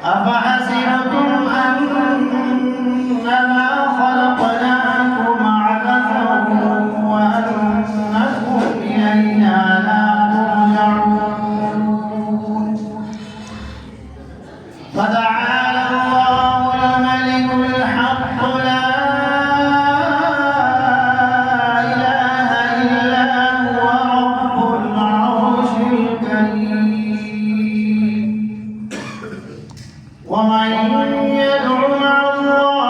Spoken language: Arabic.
أفحسبتم أنما خلقناكم عبثا وأنكم إلينا لا ترجعون فتعالى الله الملك الحق لا إله إلا هو رب العرش الكريم ومن يدع مع الله